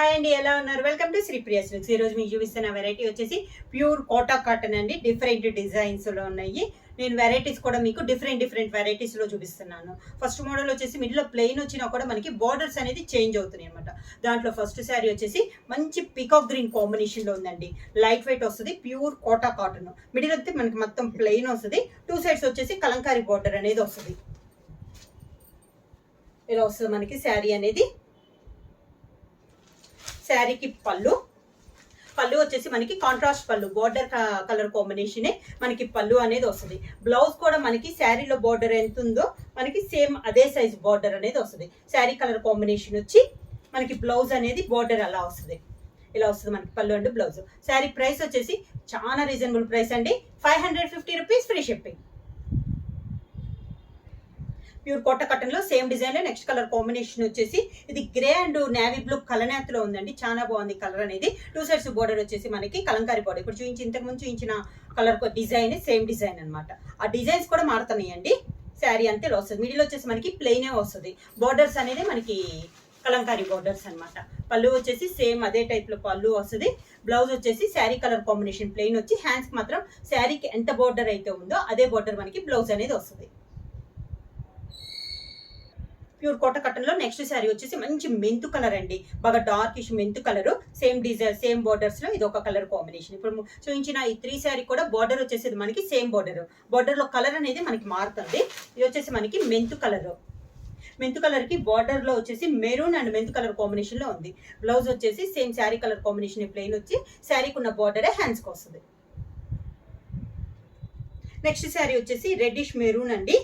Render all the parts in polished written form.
Hi అండి, ఎలా ఉన్నారు? Welcome to Sripriya silks. ఈరోజు మీకు చూపిస్తున్న వెరైటీ వచ్చేసి ప్యూర్ కోటా కాటన్ అండి. డిఫరెంట్ డిజైన్స్లో ఉన్నాయి. నేను వెరైటీస్ కూడా మీకు డిఫరెంట్ వెరైటీస్లో చూపిస్తున్నాను. ఫస్ట్ మోడల్ వచ్చేసి మిడిల్లో ప్లెయిన్ వచ్చినా కూడా మనకి బార్డర్స్ అనేది చేంజ్ అవుతున్నాయి అనమాట. దాంట్లో ఫస్ట్ శారీ వచ్చేసి మంచి పికాక్ గ్రీన్ కాంబినేషన్లో ఉందండి. లైట్ వెయిట్ వస్తుంది, ప్యూర్ కోటా కాటన్. మిడిల్ అయితే మనకి మొత్తం ప్లెయిన్ వస్తుంది, టూ సైడ్స్ వచ్చేసి కలంకారీ బార్డర్ అనేది వస్తుంది. ఇలా వస్తుంది మనకి శారీ అనేది. శారీకి పళ్ళు వచ్చేసి మనకి కాంట్రాస్ట్ పళ్ళు, బార్డర్ కలర్ కాంబినేషనే మనకి పళ్ళు అనేది వస్తుంది. బ్లౌజ్ కూడా మనకి శారీలో బార్డర్ ఎంత ఉందో మనకి సేమ్ అదే సైజ్ బార్డర్ అనేది వస్తుంది. శారీ కలర్ కాంబినేషన్ వచ్చి మనకి బ్లౌజ్ అనేది బార్డర్ అలా వస్తుంది. ఇలా వస్తుంది మనకి పళ్ళు అండ్ బ్లౌజ్. శారీ ప్రైస్ వచ్చేసి చాలా రీజనబుల్ ప్రైస్ అండి, 550 రూపీస్, ఫ్రీ షిప్పింగ్. ప్యూర్ కోట కటన్ లో సేమ్ డిజైన్ లో నెక్స్ట్ కలర్ కాంబినేషన్ వచ్చేసి ఇది గ్రే అండ్ నేవీ బ్లూ కలనేతలో ఉందండి. చాలా బాగుంది కలర్ అనేది. టూ సైడ్స్ బోర్డర్ వచ్చేసి మనకి కలంకారీ బోర్డర్. ఇప్పుడు ఇంతకు ముందు చూపించిన కలర్ డిజైన్ సేమ్ డిజైన్ అనమాట. ఆ డిజైన్స్ కూడా మారుతున్నాయండి. శారీ అంతే వస్తుంది. మిడిల్ వచ్చేసి మనకి ప్లెయినే వస్తుంది. బోర్డర్స్ అనేది మనకి కలంకారీ బోర్డర్స్ అనమాట. పళ్ళు వచ్చేసి సేమ్ అదే టైప్ లో పళ్ళు వస్తుంది. బ్లౌజ్ వచ్చేసి శారీ కలర్ కాంబినేషన్ ప్లెయిన్ వచ్చి హ్యాండ్స్ మాత్రం శారీకి ఎంత బోర్డర్ అయితే ఉందో అదే బోర్డర్ మనకి బ్లౌజ్ అనేది వస్తుంది. ప్యూర్ కోట కటన్ లో నెక్స్ట్ శారీ వచ్చేసి మంచి మెంతు కలర్ అండి. బాగా డార్కిష్ మెంతు colour, same design same borders లో ఇది ఒక కలర్ కాంబినేషన్. ఇప్పుడు చూపించిన ఈ 3 శారీ కూడా బోర్డర్ వచ్చేసి మనకి సేమ్ బోర్డర్ లో కలర్ అనేది మనకి మారుతుంది. ఇది వచ్చేసి మనకి మెంతు కలర్ కి బార్డర్ లో వచ్చేసి మెరూన్ అండ్ మెంతు కలర్ కాంబినేషన్ లో ఉంది. బ్లౌజ్ వచ్చేసి same sari colour combination plain వచ్చి శారీకి ఉన్న బార్డరే హ్యాండ్స్ కి వస్తుంది. నెక్స్ట్ శారీ వచ్చేసి రెడ్డిష్ మెరూన్ అండి.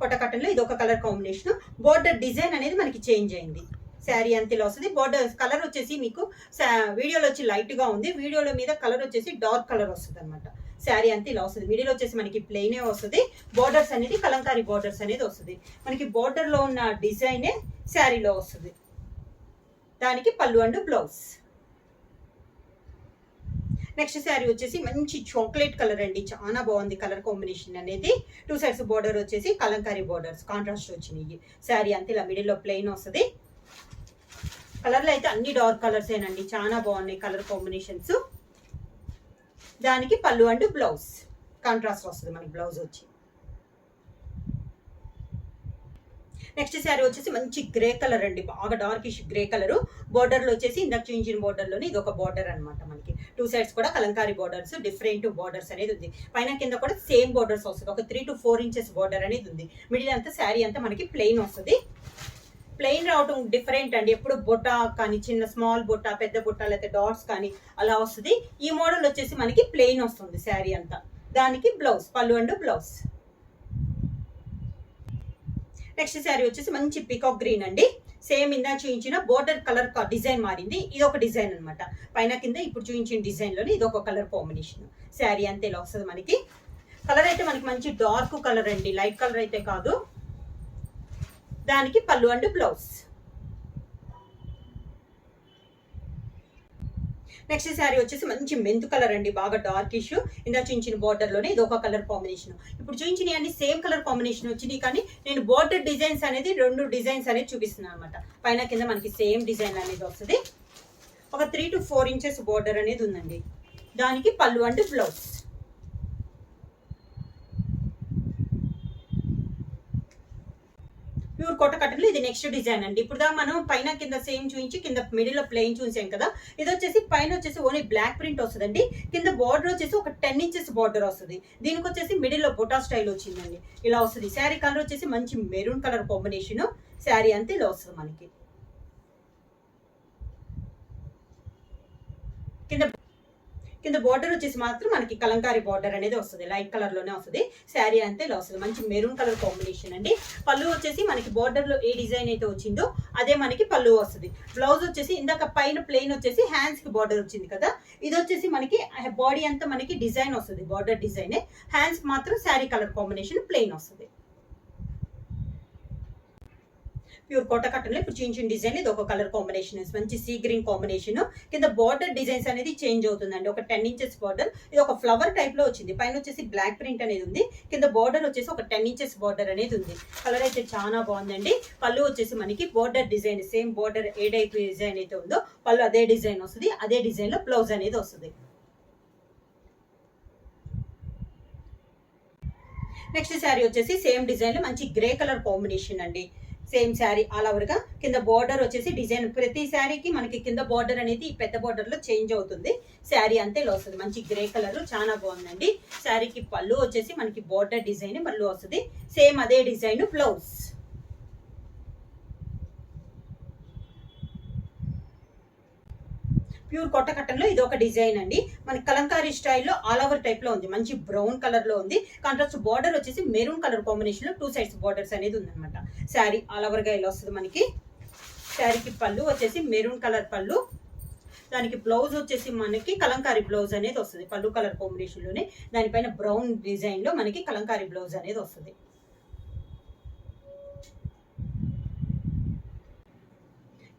కోట కటన్ లో ఇది ఒక కలర్ కాంబినేషన్. బోర్డర్ డిజైన్ అనేది మనకి చేంజ్ అయింది. శారీ అంతేలా వస్తుంది. బోర్డర్ కలర్ వచ్చేసి మీకు వీడియోలో వచ్చి లైట్ గా ఉంది, వీడియోలో మీద కలర్ వచ్చేసి డార్క్ కలర్ వస్తుంది అనమాట. శారీ అంతే ఇలా వస్తుంది. మిడిల్ వచ్చేసి మనకి ప్లెయినే వస్తుంది. బోర్డర్స్ అనేది కలంకారీ బోర్డర్స్ అనేది వస్తుంది. మనకి బోర్డర్ లో ఉన్న డిజైనే శారీలో వస్తుంది. దానికి పళ్ళు అండ్ బ్లౌజ్. నెక్స్ట్ శారీ వచ్చేసి మంచి చాక్లెట్ కలర్ అండి. చాలా బాగుంది కలర్ కాంబినేషన్ అనేది. టూ సైడ్స్ బోర్డర్ వచ్చేసి కలంకారీ బోర్డర్స్ కాంట్రాస్ట్ వచ్చినాయి. శారీ అంతే ఇలా మిడిల్ లో ప్లెయిన్ వస్తుంది. కలర్లో అయితే అన్ని డార్క్ కలర్స్ ఏనండి, చాలా బాగున్నాయి కలర్ కాంబినేషన్స్. దానికి పళ్ళు అండ్ బ్లౌజ్ కాంట్రాస్ట్ వస్తుంది మనకి బ్లౌజ్ వచ్చి. నెక్స్ట్ శారీ వచ్చేసి మంచి గ్రే కలర్ అండి, బాగా డార్కిష్ గ్రే కలర్. బోర్డర్ లో వచ్చేసి ఇందాక చూపించిన బోర్డర్ లోనే ఇది ఒక బోర్డర్ అనమాట. మనకి టూ సైడ్స్ కూడా కలంకారీ బోర్డర్స్, డిఫరెంట్ బోర్డర్స్ అనేది ఉంది. పైన కింద కూడా సేమ్ బోర్డర్స్ వస్తుంది. ఒక 3 to 4 ఇంచెస్ బోర్డర్ అనేది ఉంది. మిడిల్ అంతా శారీ అంతా మనకి ప్లెయిన్ వస్తుంది. ప్లెయిన్ రావటం డిఫరెంట్ అండి. ఎప్పుడు బొట్ట కానీ చిన్న స్మాల్ బొట్ట, పెద్ద బొట్ట, లేకపోతే డాట్స్ కానీ అలా వస్తుంది. ఈ మోడల్ వచ్చేసి మనకి ప్లెయిన్ వస్తుంది శారీ అంతా. దానికి బ్లౌజ్, పళ్ళు అండ్ బ్లౌజ్. నెక్స్ట్ శారీ వచ్చేసి మంచి పికాక్ గ్రీన్ అండి. సేమ్ ఇందా చూపించిన బోర్డర్ కలర్ డిజైన్ మారింది. ఇది ఒక డిజైన్ అనమాట. పైన కింద ఇప్పుడు చూపించిన డిజైన్ లోనే ఇది ఒక కలర్ కాంబినేషన్. శారీ అంతే ఇలా వస్తుంది మనకి. కలర్ అయితే మనకి మంచి డార్క్ కలర్ అండి, లైట్ కలర్ అయితే కాదు. దానికి పళ్ళు అండ్ బ్లౌజ్. నెక్స్ట్ శారీ వచ్చేసి మంచి మెంతు కలర్ అండి, బాగా డార్కిష్. ఇందా చూపించిన బోర్డర్ లోనే ఇది ఒక కలర్ కాంబినేషన్. ఇప్పుడు చూపించిన అన్ని సేమ్ కలర్ కాంబినేషన్ వచ్చినాయి, కానీ నేను బోర్డర్ డిజైన్స్ అనేది 2 డిజైన్స్ అనేది చూపిస్తున్నాను అనమాట. పైన కింద మనకి సేమ్ డిజైన్ అనేది వస్తుంది. ఒక 3 to 4 ఇంచెస్ బోర్డర్ అనేది ఉందండి. దానికి పళ్ళు అండ్ బ్లౌజ్. ప్యూర్ కోట కటన్ లో ఇది నెక్స్ట్ డిజైన్ అండి. ఇప్పుడు మనం పైన కింద సేమ్ చూపించి కింద మిడిల్ లో ప్లెయిన్ చూసాం కదా. ఇది వచ్చేసి పైన వచ్చేసి ఓన్లీ బ్లాక్ ప్రింట్ వస్తుందండి. కింద బార్డర్ వచ్చేసి ఒక 10 ఇంచెస్ బార్డర్ వస్తుంది. దీనికి వచ్చేసి మిడిల్ లో బొటా స్టైల్ వచ్చిందండి. ఇలా వస్తుంది. శారీ కలర్ వచ్చేసి మంచి మెరూన్ కలర్ కాంబినేషన్. శారీ అంతే ఇలా వస్తుంది మనకి. కింద బార్డర్ వచ్చేసి మాత్రం మనకి కలంకారీ బార్డర్ అనేది వస్తుంది. లైట్ కలర్ లోనే వస్తుంది. శారీ అంతే ఇలా వస్తుంది. మంచి మెరూన్ కలర్ కాంబినేషన్ అండి. పళ్ళు వచ్చేసి మనకి బార్డర్ లో ఏ డిజైన్ అయితే వచ్చిందో అదే మనకి పళ్ళు వస్తుంది. బ్లౌజ్ వచ్చేసి ఇందాక పైన ప్లెయిన్ వచ్చేసి హ్యాండ్స్ కి బార్డర్ వచ్చింది కదా. ఇది వచ్చేసి మనకి బాడీ అంతా మనకి డిజైన్ వస్తుంది, బార్డర్ డిజైన్. హ్యాండ్స్ మాత్రం శారీ కలర్ కాంబినేషన్ ప్లెయిన్ వస్తుంది. ప్యూర్ కోట కటన్ లో ఇప్పుడు చిన్న చిన్న డిజైన్ ఇది ఒక కలర్ కాంబినేషన్ మంచి సీ గ్రీన్ కాంబినేషన్ కింద బార్డర్ డిజైన్స్ అనేది చేంజ్ అవుతుందండి. ఒక 10 ఇంచెస్ బార్డర్, ఇది ఒక ఫ్లవర్ టైప్ లో వచ్చింది. పైన వచ్చేసి బ్లాక్ ప్రింట్ అనేది ఉంది, కింద బార్డర్ వచ్చేసి ఒక 10 ఇంచెస్ బార్డర్ అనేది ఉంది. కలర్ అయితే చాలా బాగుందండి. పళ్ళు వచ్చేసి మనకి బార్డర్ డిజైన్ సేమ్ బార్డర్ ఏ టైప్ డిజైన్ అయితే ఉందో పళ్ళు అదే డిజైన్ వస్తుంది. అదే డిజైన్ లో బ్లౌజ్ అనేది వస్తుంది. నెక్స్ట్ శారీ వచ్చేసి సేమ్ డిజైన్ లో మంచి గ్రే కలర్ కాంబినేషన్ అండి. సేమ్ శారీ ఆల్ ఓవర్ గా కింద బార్డర్ వచ్చేసి డిజైన్ ప్రతి శారీకి మనకి కింద బార్డర్ అనేది పెద్ద బార్డర్ లో చేంజ్ అవుతుంది. శారీ అంతే ఇలా వస్తుంది. మంచి గ్రే కలర్ చాలా బాగుందండి. శారీకి పళ్ళు వచ్చేసి మనకి బార్డర్ డిజైన్ పళ్ళు వస్తుంది. సేమ్ అదే డిజైన్ బ్లౌజ్. ప్యూర్ కొట్ట కట్టన్ లో ఇది ఒక డిజైన్ అండి. మనకి కలంకారీ స్టైల్లో ఆల్ ఓవర్ టైప్ లో ఉంది. మంచి బ్రౌన్ కలర్ లో ఉంది. కాంట్రాస్ట్ బార్డర్ వచ్చేసి మెరూన్ కలర్ కాంబినేషన్ లో 2 సైడ్స్ బార్డర్స్ అనేది ఉందన్నమాట. శారీ ఆల్ ఓవర్ గా ఇలా వస్తుంది మనకి. శారీకి పళ్ళు వచ్చేసి మెరూన్ కలర్ పళ్ళు, దానికి బ్లౌజ్ వచ్చేసి మనకి కలంకారీ బ్లౌజ్ అనేది వస్తుంది. పళ్ళు కలర్ కాంబినేషన్ లోనే దానిపైన బ్రౌన్ డిజైన్ లో మనకి కలంకారీ బ్లౌజ్ అనేది వస్తుంది.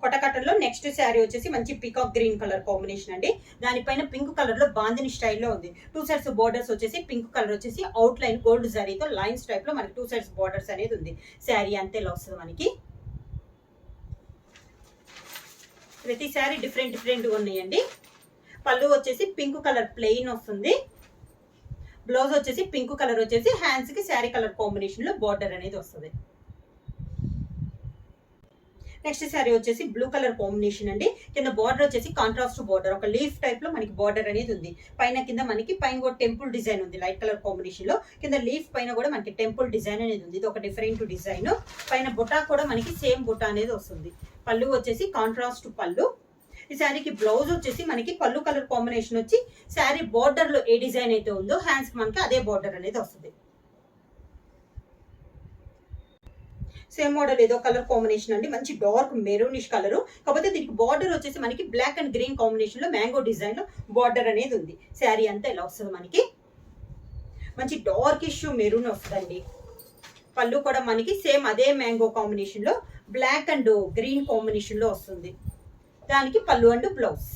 కొట్టకట్టలో నెక్స్ట్ శారీ వచ్చేసి మంచి పీకాక్ గ్రీన్ కలర్ కాంబినేషన్ అండి. దానిపైన పింక్ కలర్ లో బాందిని స్టైల్లో ఉంది. 2 సైడ్స్ బోర్డర్స్ వచ్చేసి పింక్ కలర్ వచ్చేసి అవుట్ లైన్ గోల్డ్ శారీతో లైన్స్ టైప్ లో మనకి 2 సైడ్స్ బోర్డర్స్ అనేది ఉంది. శారీ అంతేలా వస్తుంది మనకి. ప్రతి శారీ డిఫరెంట్ డిఫరెంట్ ఉన్నాయండి. పళ్ళు వచ్చేసి పింక్ కలర్ ప్లెయిన్ వస్తుంది. బ్లౌజ్ వచ్చేసి పింక్ కలర్ వచ్చేసి హ్యాండ్స్ కి శారీ కలర్ కాంబినేషన్ లో బార్డర్ అనేది వస్తుంది. నెక్స్ట్ శారీ వచ్చేసి బ్లూ కలర్ కాంబినేషన్ అండి. కింద బార్డర్ వచ్చేసి కాంట్రాస్ట్ బార్డర్, ఒక లీఫ్ టైప్ లో మనకి బార్డర్ అనేది ఉంది. పైన కింద మనకి పైన కూడా టెంపుల్ డిజైన్ ఉంది లైట్ కలర్ కాంబినేషన్ లో. కింద లీఫ్ పైన కూడా మనకి టెంపుల్ డిజైన్ అనేది ఉంది. ఇది ఒక డిఫరెంట్ డిజైన్. పైన బుటా కూడా మనకి సేమ్ బుటా అనేది వస్తుంది. పళ్ళు వచ్చేసి కాంట్రాస్ట్ పళ్ళు. ఈ శారీకి బ్లౌజ్ వచ్చేసి మనకి పళ్ళు కలర్ కాంబినేషన్ వచ్చి శారీ బార్డర్ లో ఏ డిజైన్ అయితే ఉందో హ్యాండ్స్ కి మనకి అదే బార్డర్ అనేది వస్తుంది. సేమ్ మోడల్ ఏదో కలర్ కాంబినేషన్ అండి. మంచి డార్క్ మెరూనిష్ కలర్, కాకపోతే దీనికి బార్డర్ వచ్చేసి మనకి బ్లాక్ అండ్ గ్రీన్ కాంబినేషన్ లో మ్యాంగో డిజైన్ లో బార్డర్ అనేది ఉంది. శారీ అంతా ఇలా వస్తుంది మనకి. మంచి డార్క్ ఇష్యూ మెరూన్ వస్తుందండి. పళ్ళు కూడా మనకి సేమ్ అదే మ్యాంగో కాంబినేషన్ లో బ్లాక్ అండ్ గ్రీన్ కాంబినేషన్ లో వస్తుంది. దానికి పళ్ళు అండ్ బ్లౌజ్.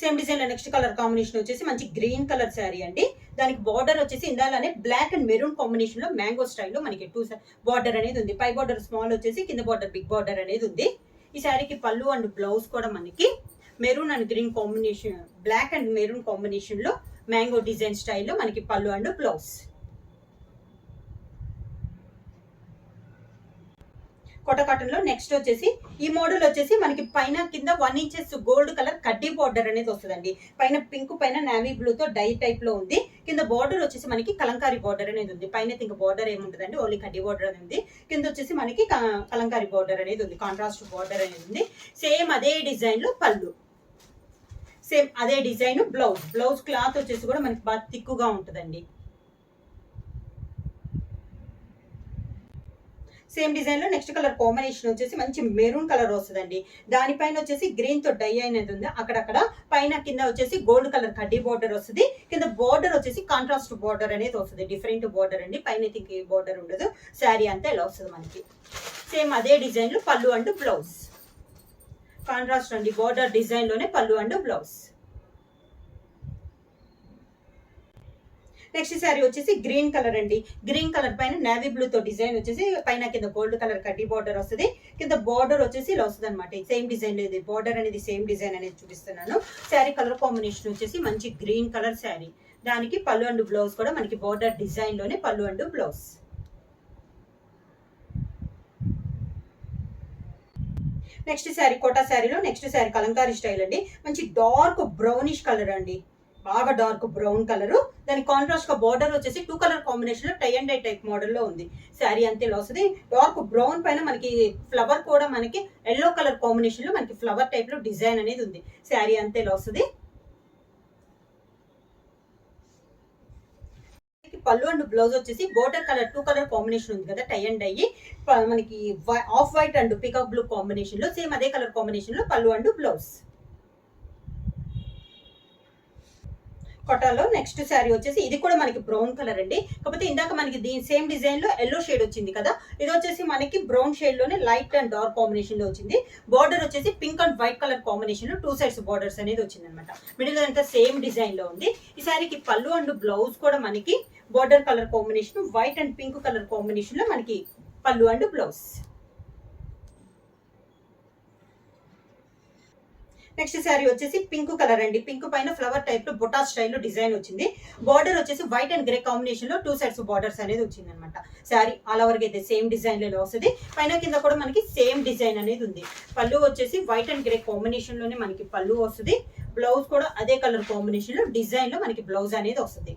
సేమ్ డిజైన్ లో నెక్స్ట్ కలర్ కాంబినేషన్ వచ్చేసి మంచి గ్రీన్ కలర్ శారీ అండి. దానికి బార్డర్ వచ్చేసి ఇందాలనే బ్లాక్ అండ్ మెరూన్ కాంబినేషన్ లో మ్యాంగో స్టైల్లో మనకి 2 బార్డర్ అనేది ఉంది. పై బార్డర్ స్మాల్ వచ్చేసి కింద బార్డర్ బిగ్ బార్డర్ అనేది ఉంది. ఈ శారీకి పళ్ళు అండ్ బ్లౌజ్ కూడా మనకి maroon and green combination, black and maroon combination లో మ్యాంగో డిజైన్ స్టైల్లో మనకి పళ్ళు అండ్ బ్లౌజ్. కోట కాటన్ లో నెక్స్ట్ వచ్చేసి ఈ మోడల్ వచ్చేసి మనకి పైన కింద 1 ఇంచెస్ గోల్డ్ కలర్ కడ్డీ బార్డర్ అనేది వస్తుందండి. పైన పింక్ పైన నావీ బ్లూ తో డై టైప్ లో ఉంది. కింద బార్డర్ వచ్చేసి మనకి కలంకారీ బార్డర్ అనేది ఉంది. పైన ఇంకా బార్డర్ ఏముంటుందండి, ఓన్లీ కడ్డీ బార్డర్ అనేది ఉంది. కింద వచ్చేసి మనకి కలంకారీ బార్డర్ అనేది ఉంది. కాంట్రాస్ట్ బార్డర్ అనేది ఉంది. సేమ్ అదే డిజైన్ లో పళ్ళు, సేమ్ అదే డిజైన్ బ్లౌజ్. బ్లౌజ్ క్లాత్ వచ్చేసి కూడా మనకి బాగా థిక్గా ఉంటుందండి. సేమ్ డిజైన్ లో నెక్స్ట్ కలర్ కాంబినేషన్ వచ్చేసి మంచి మెరూన్ కలర్ వస్తుందండి. దానిపైన వచ్చేసి గ్రీన్ తో డై అనేది ఉంది. అక్కడక్కడ పైన కింద వచ్చేసి గోల్డ్ కలర్ కడ్డీ బార్డర్ వస్తుంది. కింద బార్డర్ వచ్చేసి కాంట్రాస్ట్ బార్డర్ అనేది వస్తుంది. డిఫరెంట్ బార్డర్ అండి. పైన ఇంకే బార్డర్ ఉండదు. శారీ అంతా ఇలా వస్తుంది మనకి. సేమ్ అదే డిజైన్ లో పళ్ళు అండ్ బ్లౌజ్. కాంట్రాస్ట్ అండి, బార్డర్ డిజైన్ లోనే పళ్ళు అండ్ బ్లౌజ్. నెక్స్ట్ శారీ వచ్చేసి గ్రీన్ కలర్ అండి. గ్రీన్ కలర్ పైన నేవీ బ్లూ తో డిజైన్ వచ్చేసి పైన కింద గోల్డ్ కలర్ కడ్డీ బార్డర్ వస్తుంది. కింద బార్డర్ వచ్చేసి ఇలా వస్తుంది అనమాట. సేమ్ డిజైన్ లేదు, బార్డర్ అనేది సేమ్ డిజైన్ అనేది చూపిస్తున్నాను. శారీ కలర్ కాంబినేషన్ వచ్చేసి మంచి గ్రీన్ కలర్ శారీ. దానికి పళ్ళు అండ్ బ్లౌజ్ కూడా మనకి బార్డర్ డిజైన్ లోనే పళ్ళు and blouse. Next sari Kota శారీలో నెక్స్ట్ శారీ కలంకారీ స్టైల్ అండి. మంచి డార్క్ బ్రౌనిష్ కలర్ అండి, బాగా డార్క్ బ్రౌన్ కలర్. దాని కాంట్రాస్ట్ గా బార్డర్ వచ్చేసి 2 కలర్ కాంబినేషన్ లో tie and dye type model లో ఉంది. శారీ అంతే ఇలా వస్తుంది. డార్క్ బ్రౌన్ పైన మనకి ఫ్లవర్ కూడా మనకి ఎల్లో కలర్ కాంబినేషన్ లో మనకి ఫ్లవర్ టైప్ లో డిజైన్ అనేది ఉంది. శారీ అంతే ఇలా వస్తుంది. పళ్ళు అండ్ బ్లౌజ్ వచ్చేసి బోర్డర్ కలర్ 2 కలర్ కాంబినేషన్ ఉంది కదా, టై అండ్ డై మనకి off white and peacock blue combination లో సేమ్ అదే కలర్ కాంబినేషన్ లో పళ్ళు అండ్ బ్లౌజ్. కొటాలో నెక్స్ట్ శారీ వచ్చేసి ఇది కూడా మనకి బ్రౌన్ కలర్ అండి. కాకపోతే ఇందాక మనకి దీని సేమ్ డిజైన్ లో ఎల్లో షేడ్ వచ్చింది కదా, ఇది వచ్చేసి మనకి బ్రౌన్ షేడ్ లోనే లైట్ అండ్ డార్క్ కాంబినేషన్ లో వచ్చింది. బార్డర్ వచ్చేసి pink and white colour combination లో 2 సైడ్స్ బార్డర్స్ అనేది వచ్చింది అనమాట. మిడిల్ అంతా సేమ్ డిజైన్ లో ఉంది. ఈ శారీకి పళ్ళు అండ్ బ్లౌజ్ కూడా మనకి border colour combination white and pink colour combination లో మనకి పళ్ళు అండ్ బ్లౌజ్. నెక్స్ట్ శారీ వచ్చేసి పింక్ కలర్ అండి. పింక్ పైన ఫ్లవర్ టైప్ లో బొటా స్టైల్ లో డిజైన్ వచ్చింది. బార్డర్ వచ్చేసి వైట్ అండ్ గ్రే కాంబినేషన్ లో 2 సైడ్స్ బార్డర్స్ అనేది వచ్చింది అనమాట. శారీ ఆల్ ఓవర్ గా అయితే సేమ్ డిజైన్ లో వస్తుంది. పైన కింద కూడా మనకి సేమ్ డిజైన్ అనేది ఉంది. పళ్ళు వచ్చేసి వైట్ అండ్ గ్రే కాంబినేషన్ లోనే మనకి పళ్ళు వస్తుంది. బ్లౌజ్ కూడా అదే కలర్ కాంబినేషన్ లో డిజైన్ లో మనకి బ్లౌజ్ అనేది వస్తుంది.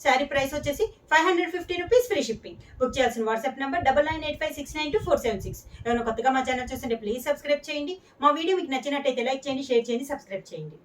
శారీ ప్రైస్ వచ్చేసి 550 రూపీస్, ఫ్రీ షిప్పింగ్. బుక్ చేయాల్సిన వాట్సాప్ నెంబర్ 9985692476. ఎవరైనా కొత్తగా మా ఛానల్ చూస్తుంటే ప్లీజ్ సబ్స్క్రైబ్ చేయండి. మా వీడియో మీకు నచ్చినట్టయితే లైక్ చేయండి, షేర్ చేయండి, సబ్స్క్రైబ్ చేయండి.